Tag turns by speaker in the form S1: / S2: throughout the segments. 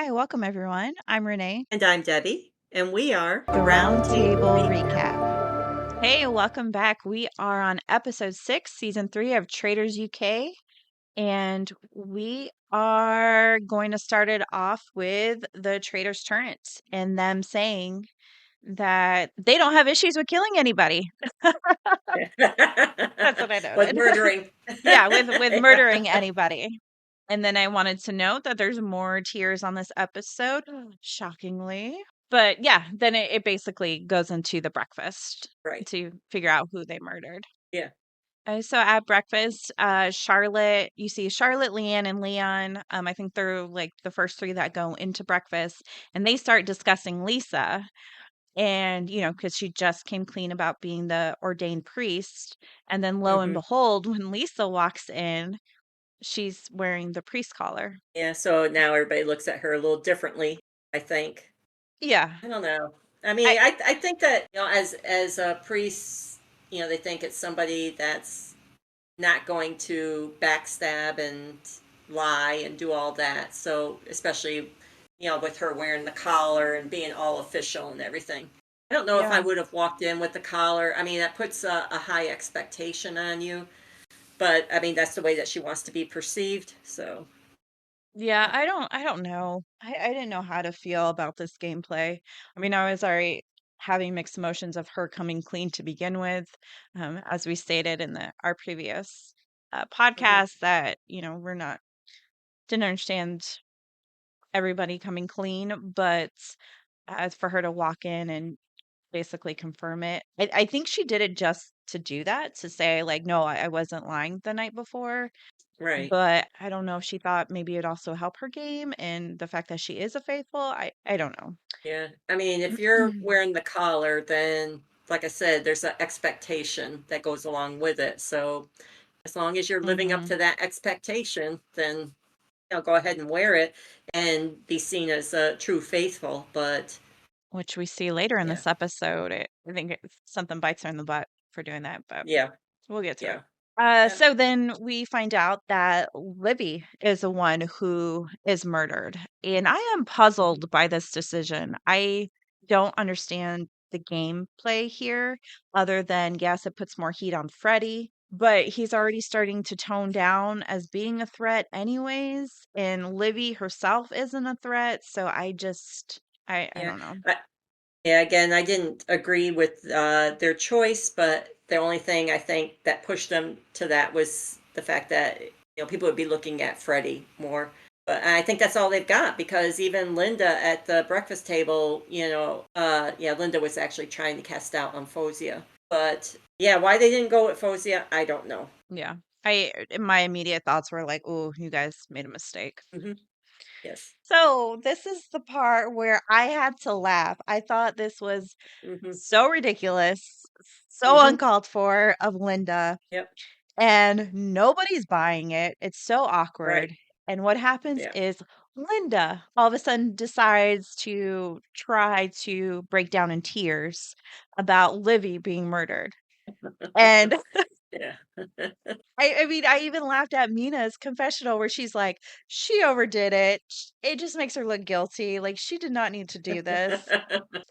S1: Hi, welcome everyone. I'm Renee,
S2: And I'm Debbie, and we are
S1: the
S2: Roundtable
S1: Roundtable
S2: Recap.
S1: Recap. Hey, welcome back. We are on episode 6, season 3 of Traitors UK, and we are going to start it off with the Traitors' turret and them saying that they don't have issues with killing anybody. That's what I
S2: With
S1: noted.
S2: murdering.
S1: Yeah, with
S2: Yeah.
S1: murdering anybody. And then I wanted to note that there's more tears on this episode, shockingly. But yeah, then it basically goes into the breakfast
S2: Right.
S1: to figure out who they murdered.
S2: Yeah.
S1: So at breakfast, Charlotte, you see Charlotte, Leanne, and Leon. I think they're like the first three that go into breakfast, and they start discussing Lisa. And, because she just came clean about being the ordained priest. And then lo and
S2: hmm
S1: behold, when Lisa walks in, she's wearing the priest collar.
S2: Yeah. So now everybody looks at her a little differently, I think.
S1: Yeah.
S2: I don't know.
S1: I
S2: I think that, as a priest, they think it's somebody that's not going to backstab and lie and do all that. So, especially, with her wearing the collar and being all official and everything. I don't know if I
S1: yeah.
S2: would have walked in with the collar. That puts a high expectation on you. But that's the way that she wants to be perceived. So,
S1: Yeah, I don't know. I didn't know how to feel about this gameplay. I mean, I was already having mixed emotions of her coming clean to begin with, as we stated in the our previous
S2: mhm.
S1: podcast that, we're not didn't understand everybody coming clean, but as for her to walk in and basically confirm it. I think she did it just to do that, to say, like, no, I wasn't lying the night before.
S2: Right.
S1: But I don't know if she thought maybe it'd also help her game and the fact that she is a faithful. I don't know.
S2: Yeah. If you're wearing the collar, then, like I said, there's an expectation that goes along with it. So, as long as you're living up
S1: hmm
S2: to that expectation, then go ahead and wear it and be seen as a true faithful. But
S1: Which we see later in
S2: yeah,
S1: this episode. I think something bites her in the butt for doing that, but
S2: yeah,
S1: we'll get to it.
S2: yeah, yeah.
S1: So then we find out that Libby is the one who is murdered. And I am
S2: Mhm.
S1: puzzled by this decision. I don't understand the gameplay here, other than, yes, it puts more heat on Freddy, but he's already starting to tone down as being a threat, anyways. And Libby herself isn't a threat. So I
S2: Yeah.
S1: don't know.
S2: Yeah, again, I didn't agree with their choice, but the only thing I think that pushed them to that was the fact that people would be looking at Freddie more. But I think that's all they've got because even Linda at the breakfast table, yeah, Linda was actually trying to cast out on Fozia. But yeah, why they didn't go with Fozia, I don't know.
S1: Yeah. My immediate thoughts were like, oh, you guys made a mistake.
S2: hmm Yes.
S1: So this is the part where I had to laugh. I thought this was
S2: hmm
S1: so ridiculous, so
S2: hmm
S1: uncalled for of Linda,
S2: Yep.
S1: and nobody's buying it. It's so
S2: Right.
S1: awkward. And what happens
S2: Yeah.
S1: is Linda all of a sudden decides to try to break down in tears about Livy being murdered. And
S2: Yeah.
S1: I mean, I even laughed at Mina's confessional where she's like, she overdid it. It just makes her look guilty. Like, she did not need to do this.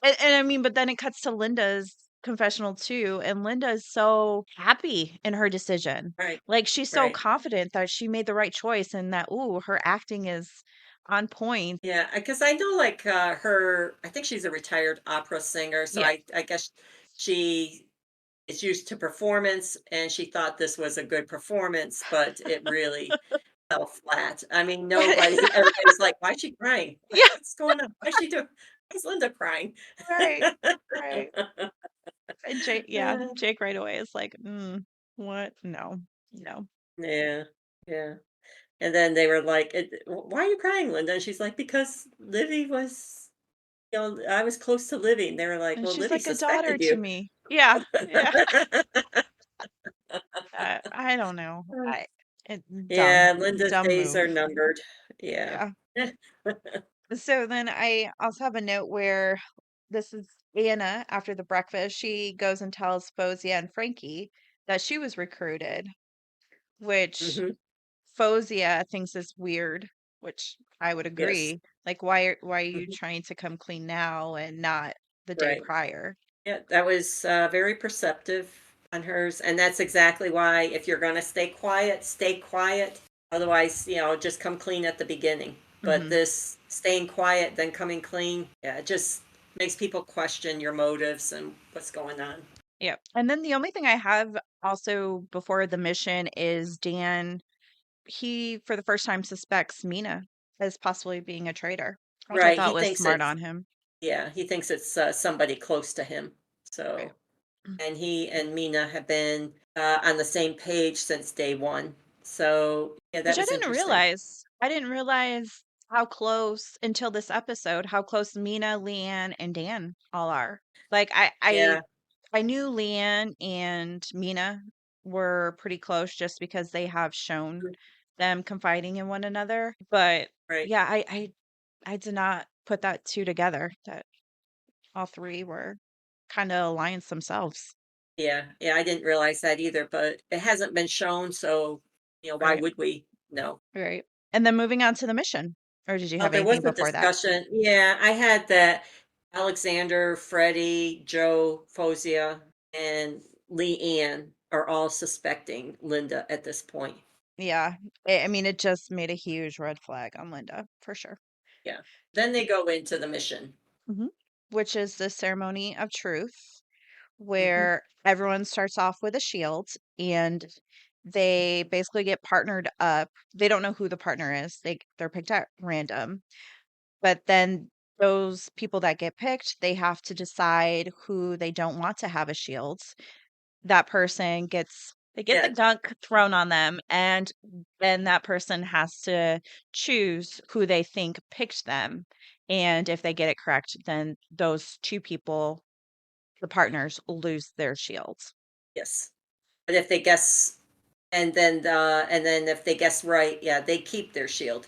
S1: And I mean, but then it cuts to Linda's confessional too. And Linda is so happy in her decision.
S2: Right.
S1: Like, she's so
S2: Right.
S1: confident that she made the right choice and that, ooh, her acting is on point.
S2: Yeah, because I know like her, I think she's a retired opera singer, so
S1: Yeah.
S2: I guess she is used to performance and she thought this was a good performance, but it really fell flat. Everybody's like, why is she crying?
S1: Yeah.
S2: What's going on? Why is she doing, why is Linda crying?
S1: Right. Right. And Jake right away is like, what? No, no.
S2: Yeah, yeah. And then they were like, why are you crying, Linda? And she's like, because Livy was, I was close to Livy. And they were like,
S1: And
S2: well,
S1: she's
S2: Livy
S1: like a daughter
S2: suspected
S1: to
S2: you.
S1: me. Yeah. Yeah. I don't know.
S2: Yeah, Linda's
S1: Dumb
S2: days
S1: move.
S2: are numbered. Yeah.
S1: Yeah. So then I also have a note where this is Anna after the breakfast. She goes and tells Fozia and Frankie that she was recruited, which
S2: hmm
S1: Fozia thinks is weird, which I would
S2: Yes,
S1: agree. Like, why are you
S2: mhm,
S1: trying to come clean now and not the day
S2: right.
S1: prior?
S2: Yeah, that was very perceptive on hers, and that's exactly why if you're going to stay quiet, stay quiet. Otherwise, just come clean at the beginning. But
S1: Mhm.
S2: this staying quiet, then coming clean, yeah, it just makes people question your motives and what's going on.
S1: Yep. And then the only thing I have also before the mission is Dan, he for the first time suspects Mina as possibly being a traitor, which I
S2: Right.
S1: thought was smart on him.
S2: He thinks it's somebody close to him.
S1: Right.
S2: So, and he and Mina have been on the same page since day one. So, yeah,
S1: Which
S2: that was interesting.
S1: I didn't realize how close until this episode, how close Mina, Leanne, and Dan all are. Like
S2: Yeah,
S1: I knew Leanne and Mina were pretty close just because they have shown them confiding in one another. But
S2: right.
S1: yeah, I did not put that two together that all three were kind of alliance themselves.
S2: Yeah, yeah, I didn't realize that either, but it hasn't been shown, so, why
S1: Right.
S2: would we? No.
S1: Right. And then moving on to the mission. Or did you
S2: Oh,
S1: have
S2: there was
S1: anything
S2: a
S1: before that?
S2: discussion. Yeah, I had that Alexander, Freddie, Joe, Fozia, and Leanne are all suspecting Linda at this point.
S1: Yeah. I mean, it just made a huge red flag on Linda, for sure.
S2: Yeah. Then they go into the mission.
S1: Hmm. Which is the ceremony of truth,
S2: Hmm.
S1: where everyone starts off with a shield and they basically get partnered up. They don't know who the partner is. They're picked at random. But then those people that get picked, they have to decide who they don't want to have a shield. That person gets they get the
S2: Yeah.
S1: gunk thrown on them, and then that person has to choose who they think picked them. And if they get it correct, then those two people, the partners, lose their shields.
S2: Yes. But if they guess, and then if they guess right, yeah, they keep their shield.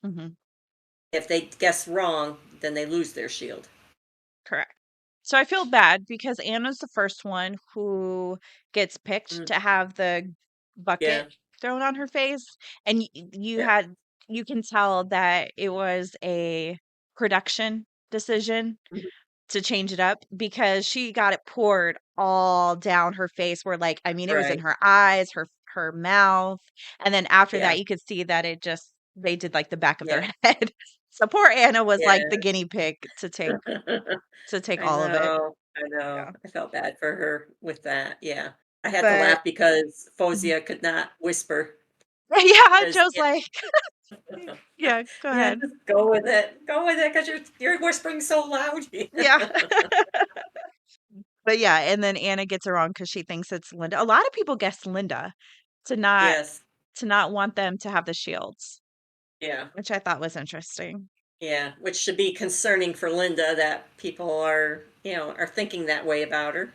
S1: Mhm.
S2: If they guess wrong, then they lose their shield.
S1: Correct. So I feel bad because Anna's the first one who gets picked
S2: Mm,
S1: to have the
S2: yeah.
S1: bucket thrown on her face, and
S2: Yeah.
S1: you can tell that it was a production decision
S2: Mhm.
S1: to change it up because she got it poured all down her face where like I mean it was in
S2: Right.
S1: her eyes, her mouth, and then after
S2: Yeah.
S1: that you could see that it just they did like the back of their
S2: Yeah.
S1: head. So poor Anna was like the
S2: Yeah.
S1: guinea pig to take
S2: I
S1: all of it.
S2: know. I know.
S1: Yeah.
S2: I felt bad for her with that. Yeah. I had to
S1: But
S2: laugh because
S1: Mhm.
S2: Fozia could not whisper
S1: Yeah,
S2: because
S1: Joe's like, yeah, go
S2: yeah,
S1: ahead.
S2: just go with it. Go with it because you're whispering so loud.
S1: Yeah. But yeah, and then Anna gets it wrong because she thinks it's Linda. A lot of people guess Linda to not
S2: Yes.
S1: want them to have the shields,
S2: Yeah.
S1: which I thought was interesting.
S2: Yeah. Which should be concerning for Linda that people are thinking that way about her.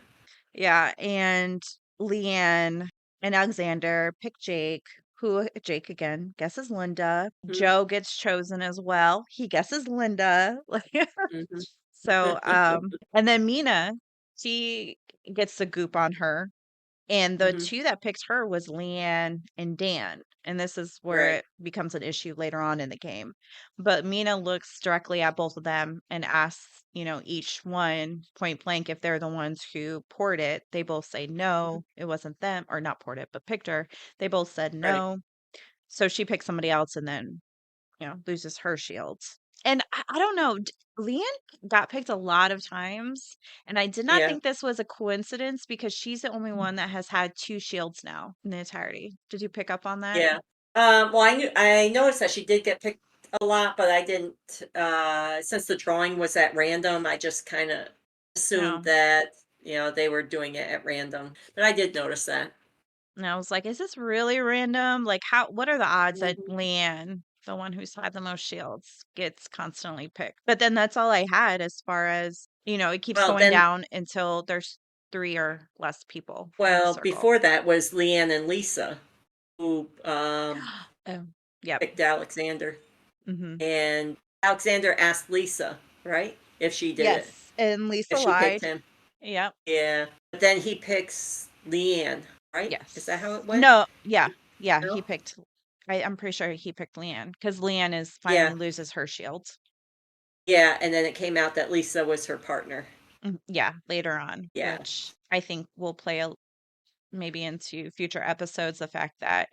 S1: Yeah, and Leanne and Alexander pick Jake, who Jake again guesses Linda.
S2: Mhm.
S1: Joe gets chosen as well. He guesses Linda.
S2: Mhm.
S1: So, and then Mina, she gets the goop on her. And the
S2: Mhm.
S1: two that picked her was Leanne and Dan. And this is where
S2: Right.
S1: it becomes an issue later on in the game. But Mina looks directly at both of them and asks, each one point blank if they're the ones who poured it. They both say
S2: Mhm.
S1: no, it wasn't them, or not poured it, but picked her. They both said
S2: Right.
S1: no. So she picked somebody else and then loses her shields. And I don't know, Leanne got picked a lot of times, and I did not
S2: Yeah.
S1: think this was a coincidence because she's the only one that has had two shields now in the entirety. Did you pick up on that?
S2: Yeah. Well, I noticed that she did get picked a lot, but I didn't. Since the drawing was at random, I just kind of assumed
S1: No.
S2: that they were doing it at random. But I did notice that.
S1: And I was like, is this really random? Like, what are the odds that
S2: Mhm.
S1: Leanne, the one who's had the most shields, gets constantly picked? But then that's all I had as far as, it keeps
S2: Well,
S1: going
S2: then,
S1: down until there's three or less people in the
S2: well,
S1: circle.
S2: before that was Leanne and Lisa who
S1: Oh, yep.
S2: picked Alexander,
S1: Hmm.
S2: and Alexander asked Lisa, right, if she did it,
S1: Yes, and Lisa
S2: if she picked
S1: lied.
S2: him.
S1: Yep.
S2: Yeah, but then he picks Leanne, right? Is that how
S1: Yes.
S2: it went?
S1: No, yeah. Yeah, he
S2: No.
S1: picked. I'm pretty sure he picked Leanne because Leanne is finally
S2: Yeah,
S1: loses her shield.
S2: yeah, and then it came out that Lisa was her partner.
S1: Yeah, later on,
S2: Yeah.
S1: which I think will play maybe into future episodes. The fact that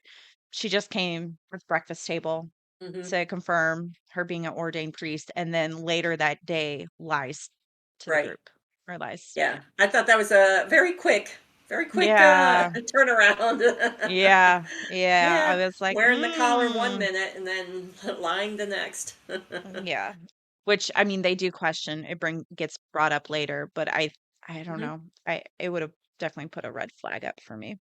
S1: she just came with breakfast table
S2: Hmm.
S1: to confirm her being an ordained priest, and then later that day lies to the
S2: Right.
S1: group or lies.
S2: Yeah. I thought that was a very quick
S1: Yeah,
S2: turnaround.
S1: yeah, yeah. I
S2: Yeah,
S1: was like,
S2: wearing the collar one minute and then lying the next.
S1: yeah. Which I mean, they do question it. Gets brought up later, but I don't
S2: Hmm.
S1: know. It would have definitely put a red flag up for me.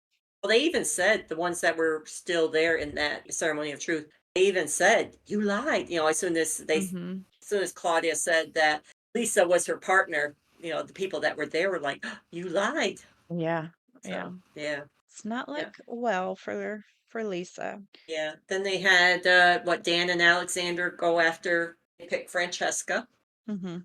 S2: Well, they even said the ones that were still there in that ceremony of truth, they even said, "You lied." As
S1: Hmm.
S2: soon as Claudia said that Lisa was her partner, the people that were there were like, "You lied."
S1: Yeah, yeah.
S2: So yeah,
S1: It's not
S2: yeah,
S1: like well for Lisa.
S2: yeah. Then they had what Dan and Alexander go after. They picked Francesca,
S1: Hmm.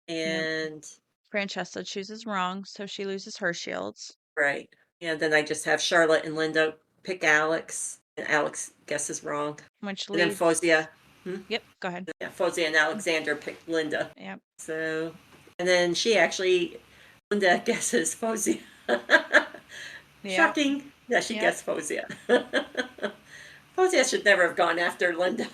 S1: Yep.
S2: and
S1: Francesca chooses wrong, so she loses her shields,
S2: right, and then I just have Charlotte and Linda pick Alex, and Alex guesses wrong,
S1: which
S2: and then
S1: leads.
S2: Fozia. Hmm?
S1: Yep, go ahead.
S2: Yeah, Fozzie and Alexander picked Linda.
S1: Yep.
S2: So, and then Linda guesses Fozzie.
S1: Yep.
S2: Shocking. Yeah, she
S1: Yep.
S2: guessed Fozia. Fozia should never have gone after Linda.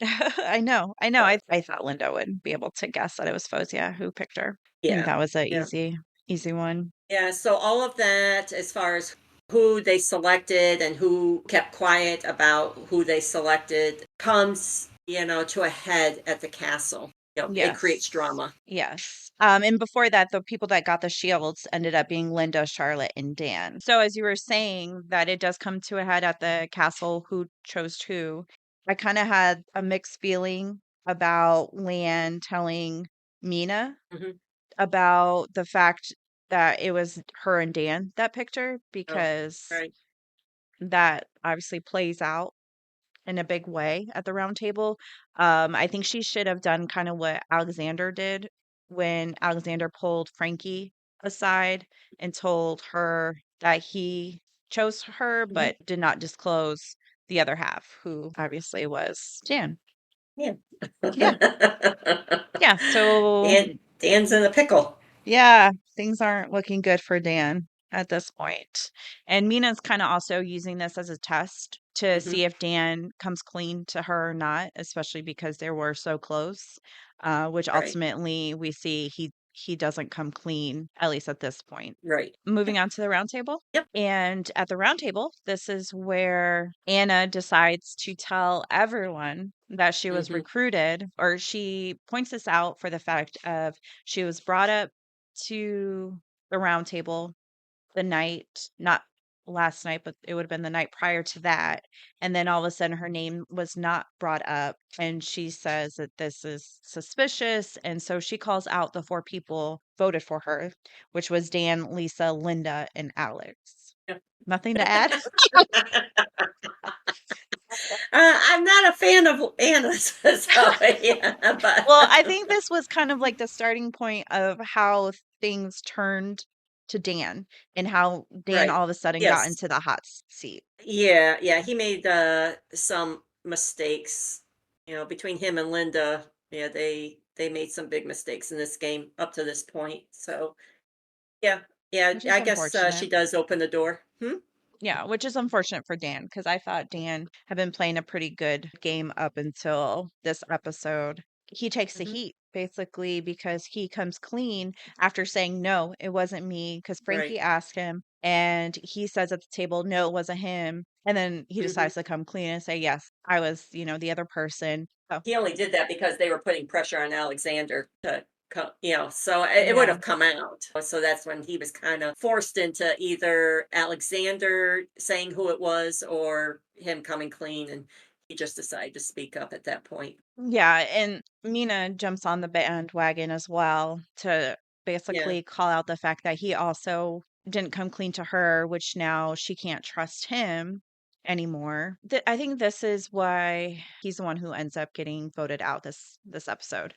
S1: I know. I know.
S2: But
S1: I thought Linda would be able to guess that it was Fozia who picked her. I think
S2: yeah,
S1: that was a
S2: yeah,
S1: easy one.
S2: yeah. So all of that, as far as who they selected and who kept quiet about who they selected, comes, to a head at the castle. It creates
S1: Yes.
S2: drama.
S1: Yes. And before that, the people that got the shields ended up being Linda, Charlotte, and Dan. So as you were saying that it does come to a head at the castle who chose who, I kind of had a mixed feeling about Leanne telling Mina
S2: Hmm.
S1: about the fact that it was her and Dan that picked her
S2: Oh,
S1: because
S2: right.
S1: that obviously plays out in a big way at the round table. I think she should have done kind of what Alexander did when Alexander pulled Frankie aside and told her that he chose her,
S2: Hmm.
S1: but did not disclose the other half, who obviously was Jan.
S2: Yeah.
S1: Yeah. Yeah. So
S2: Dan's in a pickle.
S1: yeah, things aren't looking good for Dan at this point. And Mina's kind of also using this as a test to
S2: Hmm.
S1: see if Dan comes clean to her or not, especially because they were so close, which
S2: Right.
S1: ultimately we see he doesn't come clean, at least at this point.
S2: Right.
S1: Moving on to the round table.
S2: Yep.
S1: And at the round table, this is where Anna decides to tell everyone that she was
S2: Hmm.
S1: recruited, or she points this out for the fact of she was brought up to the round table the night, not last night, but it would have been the night prior to that. And then all of a sudden her name was not brought up. And she says that this is suspicious. And so she calls out the four people voted for her, which was Dan, Lisa, Linda, and Alex.
S2: Yep.
S1: Nothing to add?
S2: I'm not a fan of Anna's, so yeah,
S1: Well, I
S2: but
S1: think this was kind of like the starting point of how things turned to Dan and how Dan
S2: right.
S1: all of a sudden got
S2: Yes.
S1: into the hot seat.
S2: Yeah, yeah. He made some mistakes. Between him and Linda, yeah, they made some big mistakes in this game up to this point. So yeah, yeah.
S1: Which is
S2: I guess
S1: unfortunate.
S2: she does open the door. Hmm?
S1: Yeah, which is unfortunate for Dan because I thought Dan had been playing a pretty good game up until this episode. He takes the
S2: Hmm.
S1: heat basically because he comes clean after saying, no, it wasn't me. Because
S2: Right.
S1: Frankie asked him and he says at the table, no, it wasn't him. And then he
S2: Hmm.
S1: decides to come clean and say, yes, I was, the other person. Oh,
S2: He only did that because they were putting pressure on Alexander to come, so it would
S1: yeah.
S2: have come out. So that's when he was kind of forced into either Alexander saying who it was or him coming clean. And he just decided to speak up at that point.
S1: Yeah, and Mina jumps on the bandwagon as well to
S2: Yeah.
S1: basically call out the fact that he also didn't come clean to her, which now she can't trust him anymore. I think this is why he's the one who ends up getting voted out this episode.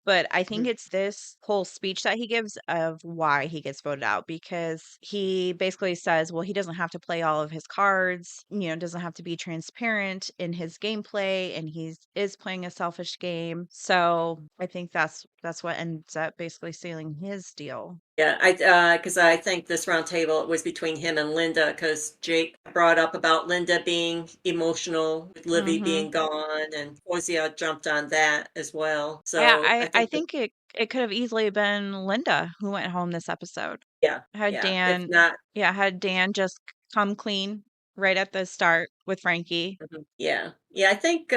S1: But I think
S2: Mhm.
S1: it's this whole speech that he gives of why he gets voted out because he basically says, well, he doesn't have to play all of his cards, doesn't have to be transparent in his gameplay, and he's is playing a selfish game. So I think that's what ends up basically sealing his deal.
S2: Yeah, because I think this round table it was between him and Linda because Jake brought up about Linda being emotional with Livy
S1: Mm-hmm.
S2: being gone, and Fozia jumped on that as well.
S1: Yeah,
S2: So I
S1: I
S2: think that
S1: think it could have easily been Linda who went home this episode.
S2: yeah,
S1: Had
S2: yeah. If
S1: Dan,
S2: not,
S1: yeah, had Dan just come clean right at the start with Frankie.
S2: mhm, yeah, yeah. I think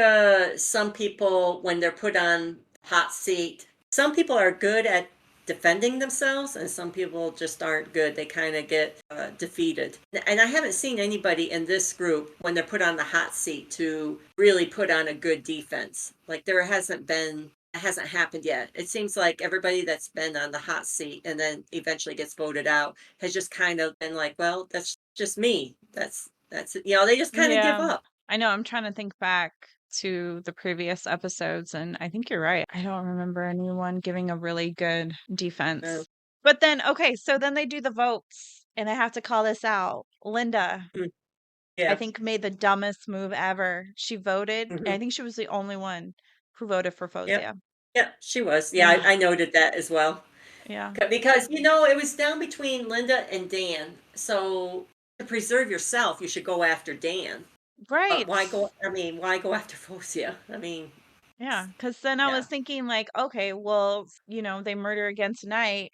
S2: some people when they're put on hot seat, some people are good at defending themselves, and some people just aren't good. They kind of get defeated. And I haven't seen anybody in this group when they're put on the hot seat to really put on a good defense. Like there hasn't been. It hasn't happened yet. It seems like everybody that's been on the hot seat and then eventually gets voted out has just kind of been like, well, that's just me. That's it. They just kind of give
S1: Yeah.
S2: up.
S1: I know, I'm trying to think back to the previous episodes, and I think you're right. I don't remember anyone giving a really good
S2: Uh,
S1: defense. But then, okay, so then they do the votes, and I have to call this out. Linda,
S2: mm,
S1: I
S2: yeah.
S1: think, made the dumbest move ever. She voted, and
S2: Hmm.
S1: I think she was the only one who voted for
S2: Yep.
S1: Fozia.
S2: Yep. She was. Yeah,
S1: Ugh,
S2: I noted that as well.
S1: yeah.
S2: Because, it was down between Linda and Dan. So to preserve yourself, you should go after Dan. But
S1: Right.
S2: why go after Focia? I mean,
S1: Yeah. Because then I
S2: yeah,
S1: was thinking, like, okay, well, they murder again tonight.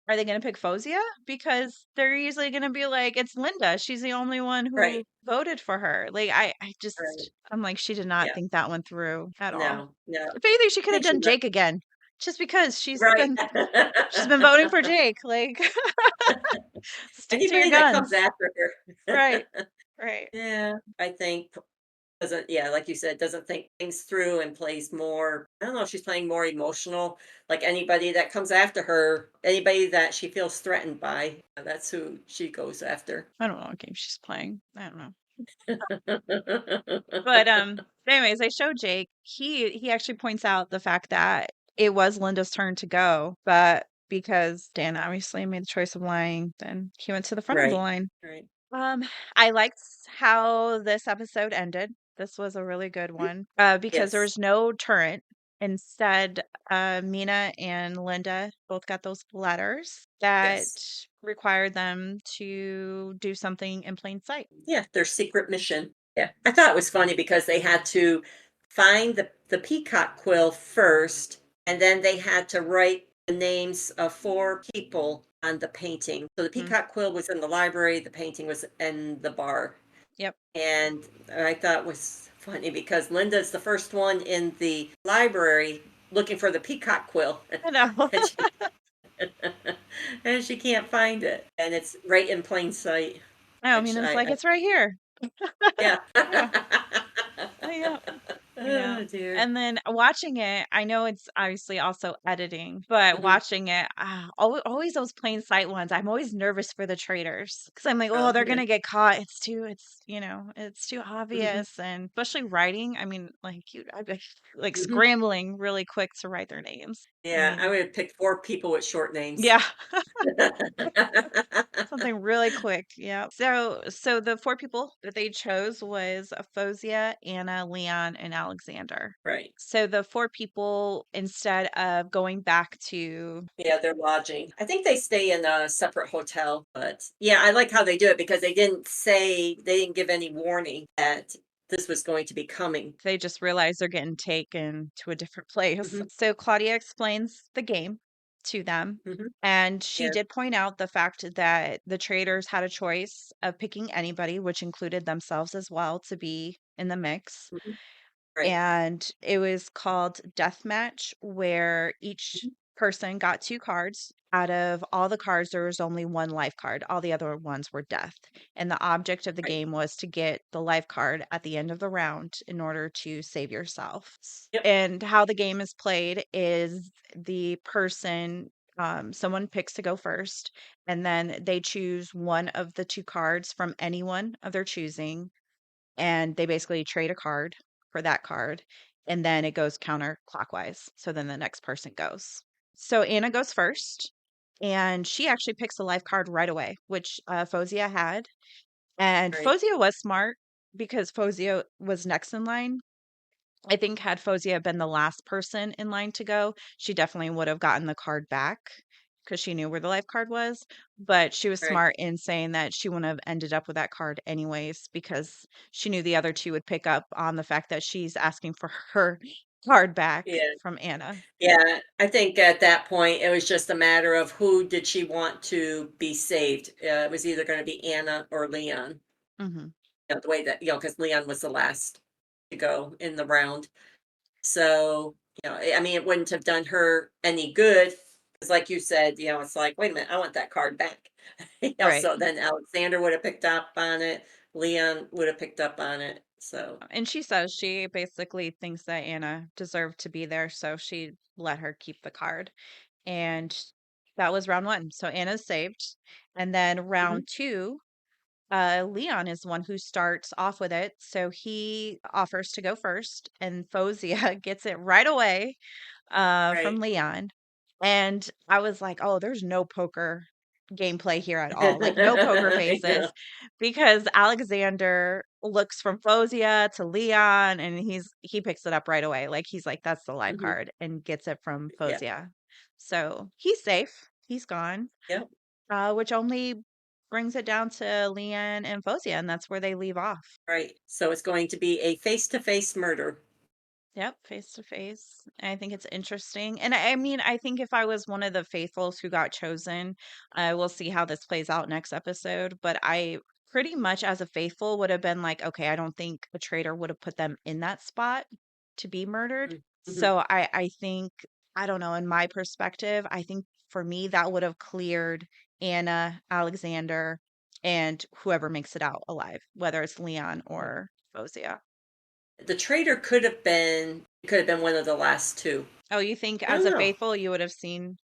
S1: Are they gonna pick Fozia? Because they're usually gonna be like, "It's Linda, she's the only one
S2: right,
S1: who voted for her." Like, I
S2: right.
S1: just I'm like, she did not
S2: Yeah.
S1: think that one through at all.
S2: No, no.
S1: If anything, she
S2: I
S1: could have
S2: think she
S1: done
S2: left.
S1: Jake again, just because
S2: Right.
S1: she's been voting for Jake, like, stick to your
S2: Anybody that comes
S1: guns.
S2: after
S1: Right.
S2: her.
S1: Right.
S2: Yeah, I think doesn't yeah, like you said, doesn't think things through and plays more I don't know, she's playing more emotional. Like anybody that comes after her, anybody that she feels threatened by, that's who she goes after.
S1: I don't know what game she's playing. I don't know. But, anyways, they show Jake. He actually points out the fact that it was Linda's turn to go, but because Dan obviously made the choice of lying, then he went to the front of the
S2: Right.
S1: line.
S2: Right.
S1: Um, I liked how this episode ended. This was a really good
S2: Mm,
S1: one, because there
S2: yes.
S1: was no turret. Instead, Mina and Linda both got those letters that
S2: Yes.
S1: required them to do something in plain sight.
S2: Yeah, their secret mission. Yeah. I thought it was funny because they had to find the peacock quill first, and then they had to write the names of four people on the painting. So the
S1: Mhm.
S2: peacock quill was in the library, the painting was in the bar.
S1: Yep.
S2: And I thought it was funny because Linda's the first one in the library looking for the peacock quill.
S1: I know.
S2: and she and she can't find it. And it's right in plain sight,
S1: I
S2: which
S1: mean, it's like,
S2: I
S1: "It's right here."
S2: yeah.
S1: Yeah, yeah, yeah.
S2: Oh dear.
S1: And then watching it, I know it's obviously also editing, but
S2: Mhm.
S1: watching it, always those plain sight ones, I'm always nervous for the traitors because 'cause I'm like, "Oh,
S2: Oh,
S1: they're
S2: yeah.
S1: gonna get caught. It's too
S2: Mhm.
S1: obvious," and especially writing, I mean, like, I'd be, like,
S2: Mhm.
S1: scrambling really quick to write their names. I
S2: Yeah, I
S1: mean
S2: would have picked four people with short names.
S1: yeah. Something really quick, yeah. So the 4 people that they chose was Fozia, Anna, Leon, and Alexander.
S2: Right.
S1: So the 4 people, instead of going back to
S2: Yeah, they're lodging. I think they stay in a separate hotel, but yeah, I like how they do it because they didn't give any warning that this was going to be coming.
S1: they just realize they're getting taken to a different place.
S2: Hmm.
S1: So Claudia explains the game to them,
S2: Hmm.
S1: and she
S2: Yeah.
S1: did point out the fact that the traders had a choice of picking anybody, which included themselves as well, to be in the mix.
S2: Hmm. Right.
S1: And it was called Deathmatch, where each
S2: Mhm.
S1: person got 2 cards. Out of all the cards, there was only 1 life card. All the other ones were death. And the object of the
S2: Right.
S1: game was to get the life card at the end of the round in order to save yourself.
S2: Yep.
S1: And how the game is played is the person, someone picks to go first, and then they choose one of the 2 cards from anyone of their choosing, and they basically trade a card for that card. and then it goes counterclockwise. So then the next person goes. So Anna goes first, and she actually picks a life card right away, which Fozia had. And
S2: Right.
S1: Fozia was smart because Fozia was next in line. I think had Fozia been the last person in line to go, she definitely would have gotten the card back because she knew where the life card was. But she was
S2: Right.
S1: smart in saying that she wouldn't have ended up with that card anyways because she knew the other two would pick up on the fact that she's asking for her card back
S2: Yeah.
S1: from Anna.
S2: Yeah. I think at that point it was just a matter of who did she want to be saved. It was either going to be Anna or Leon.
S1: Hmm.
S2: The way that, because Leon was the last to go in the round. So, I mean, it wouldn't have done her any good. Because, like you said, it's like, wait a minute, I want that card back.
S1: Right.
S2: So then Alexander would have picked up on it. Leon would have picked up on it. So,
S1: And she says she basically thinks that Anna deserved to be there, so she let her keep the card. And that was round one. So Anna's saved. And then
S2: mhm,
S1: round two, Leon is the one who starts off with it. So he offers to go first, and Fozia gets it right away from
S2: right.
S1: Leon. And I was like, oh, there's no poker gameplay here at all. Like, no poker
S2: I know.
S1: faces because Alexander looks from Fozia to Leon and he picks it up right away. Like, he's like, that's the live
S2: Mhm,
S1: card and gets it from
S2: yeah.
S1: Fozia. So he's safe. He's gone,
S2: Yep.
S1: which only brings it down to Leon and Fozia, and that's where they leave off.
S2: Right. So it's going to be a face-to-face murder.
S1: Yep, face to face. I think it's interesting. And I mean, I think if I was one of the faithfuls who got chosen, we'll see how this plays out next episode. But I pretty much, as a faithful, would have been like, okay, I don't think a traitor would have put them in that spot to be murdered.
S2: Mhm.
S1: So I think, I don't know, in my perspective, I think for me, that would have cleared Anna, Alexander, and whoever makes it out alive, whether it's Leon or Fozia.
S2: The traitor could have been one of the last two.
S1: Oh, you think
S2: I
S1: as
S2: don't
S1: a
S2: know.
S1: faithful, you would have seen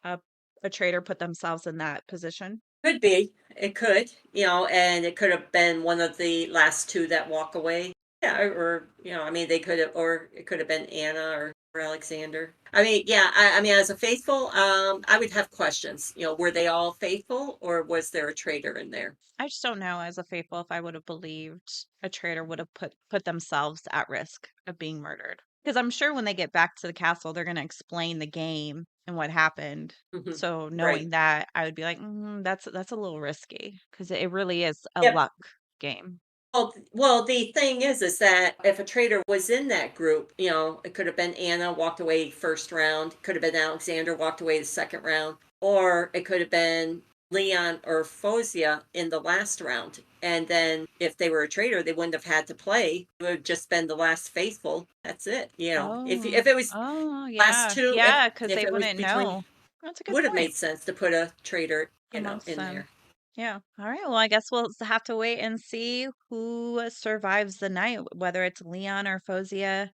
S1: a a traitor put themselves in that position?
S2: Could be. It could, and it could have been one of the last two that walk away. Yeah, or, I mean, they could have, or it could have been Anna or Alexander. I mean, yeah, I mean, as a faithful, I would have questions. Were they all faithful or was there a traitor in there?
S1: I just don't know as a faithful if I would have believed a traitor would have put themselves at risk of being murdered. Because I'm sure when they get back to the castle, they're going to explain the game and what happened.
S2: Mhm.
S1: So
S2: Right.
S1: knowing that, I would be like, that's a little risky because it really is a
S2: Yep.
S1: luck game.
S2: Well, the thing is that if a trader was in that group, it could have been Anna walked away first round, could have been Alexander walked away the second round, or it could have been Leon or Fozia in the last round. And then if they were a trader, they wouldn't have had to play. It would have just been the last faithful. That's it. If
S1: Oh,
S2: it was
S1: oh
S2: last
S1: yeah,
S2: two, if
S1: yeah, because
S2: if
S1: they
S2: it was
S1: wouldn't
S2: between,
S1: know. That's a
S2: it
S1: good
S2: would have
S1: point.
S2: made sense to put a trader,
S1: Amongst
S2: in
S1: them.
S2: there.
S1: Yeah. All right. Well, I guess we'll have to wait and see who survives the night, whether it's Leon or Fozia,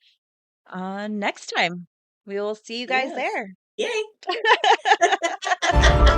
S1: next time. We will see you guys
S2: Yes.
S1: there.
S2: Yay.